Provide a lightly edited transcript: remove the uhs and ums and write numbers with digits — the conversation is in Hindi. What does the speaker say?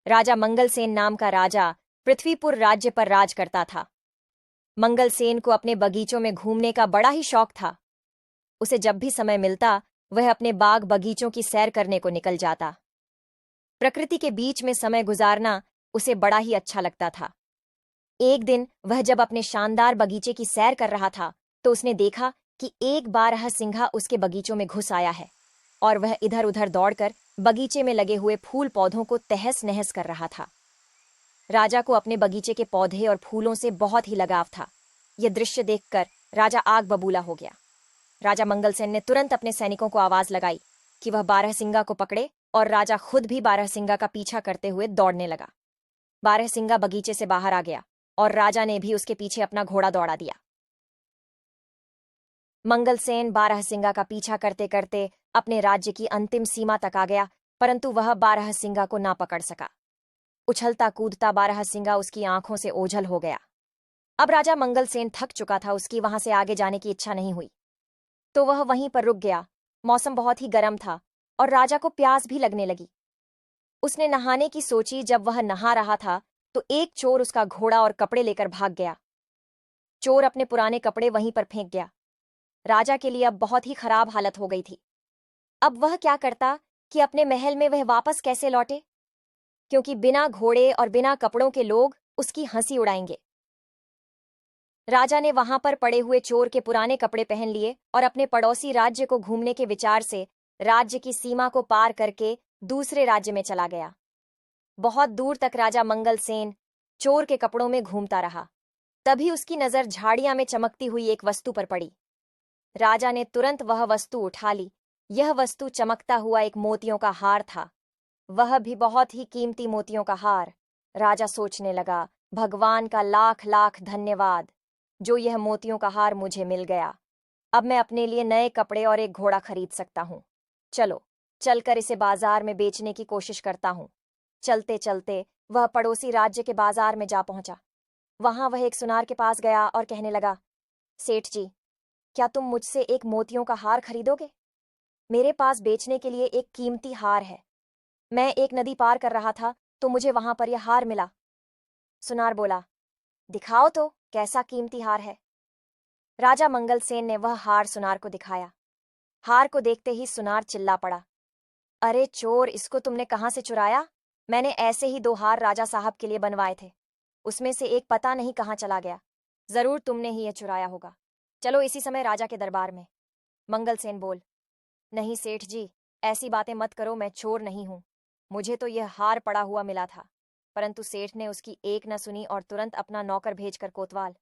राजा मंगलसेन नाम का राजा पृथ्वीपुर राज्य पर राज करता था। मंगलसेन को अपने बगीचों में घूमने का बड़ा ही शौक था। उसे जब भी समय मिलता वह अपने बाग बगीचों की सैर करने को निकल जाता। प्रकृति के बीच में समय गुजारना उसे बड़ा ही अच्छा लगता था। एक दिन वह जब अपने शानदार बगीचे की सैर कर रहा था तो उसने देखा कि एक बारहसिंघा उसके बगीचों में घुस आया है और वह इधर उधर दौड़कर बगीचे में लगे हुए फूल पौधों को तहस नहस कर रहा था। राजा को अपने बगीचे के पौधे और फूलों से बहुत ही लगाव था। यह दृश्य देखकर राजा आग बबूला हो गया। राजा मंगलसेन ने तुरंत अपने सैनिकों को आवाज लगाई कि वह बारहसिंगा को पकड़े और राजा खुद भी बारहसिंगा का पीछा करते हुए दौड़ने लगा। बारहसिंगा बगीचे से बाहर आ गया और राजा ने भी उसके पीछे अपना घोड़ा दौड़ा दिया। मंगलसेन बारहसिंगा का पीछा करते करते अपने राज्य की अंतिम सीमा तक आ गया, परंतु वह बारहसिंगा को ना पकड़ सका। उछलता कूदता बारहसिंगा उसकी आंखों से ओझल हो गया। अब राजा मंगलसेन थक चुका था, उसकी वहां से आगे जाने की इच्छा नहीं हुई, तो वह वहीं पर रुक गया। मौसम बहुत ही गर्म था और राजा को प्यास भी लगने लगी। उसने नहाने की सोची। जब वह नहा रहा था तो एक चोर उसका घोड़ा और कपड़े लेकर भाग गया। चोर अपने पुराने कपड़े वहीं पर फेंक गया। राजा के लिए अब बहुत ही खराब हालत हो गई थी। अब वह क्या करता कि अपने महल में वह वापस कैसे लौटे, क्योंकि बिना घोड़े और बिना कपड़ों के लोग उसकी हंसी उड़ाएंगे। राजा ने वहां पर पड़े हुए चोर के पुराने कपड़े पहन लिए और अपने पड़ोसी राज्य को घूमने के विचार से राज्य की सीमा को पार करके दूसरे राज्य में चला गया। बहुत दूर तक राजा मंगलसेन चोर के कपड़ों में घूमता रहा। तभी उसकी नजर झाड़ियां में चमकती हुई एक वस्तु पर पड़ी। राजा ने तुरंत वह वस्तु उठा ली। यह वस्तु चमकता हुआ एक मोतियों का हार था, वह भी बहुत ही कीमती मोतियों का हार। राजा सोचने लगा, भगवान का लाख लाख धन्यवाद, जो यह मोतियों का हार मुझे मिल गया। अब मैं अपने लिए नए कपड़े और एक घोड़ा खरीद सकता हूँ। चलो चलकर इसे बाजार में बेचने की कोशिश करता हूँ। चलते चलते वह पड़ोसी राज्य के बाजार में जा पहुंचा। वहां वह एक सुनार के पास गया और कहने लगा, सेठ जी, क्या तुम मुझसे एक मोतियों का हार खरीदोगे? मेरे पास बेचने के लिए एक कीमती हार है। मैं एक नदी पार कर रहा था तो मुझे वहां पर यह हार मिला। सुनार बोला, दिखाओ तो कैसा कीमती हार है। राजा मंगलसेन ने वह हार सुनार को दिखाया। हार को देखते ही सुनार चिल्ला पड़ा, अरे चोर, इसको तुमने कहां से चुराया? मैंने ऐसे ही 2 हार राजा साहब के लिए बनवाए थे, उसमें से एक पता नहीं कहां चला गया। जरूर तुमने ही यह चुराया होगा। चलो इसी समय राजा के दरबार में। मंगलसेन बोल, नहीं सेठ जी, ऐसी बातें मत करो, मैं चोर नहीं हूं। मुझे तो यह हार पड़ा हुआ मिला था। परंतु सेठ ने उसकी एक न सुनी और तुरंत अपना नौकर भेजकर कोतवाल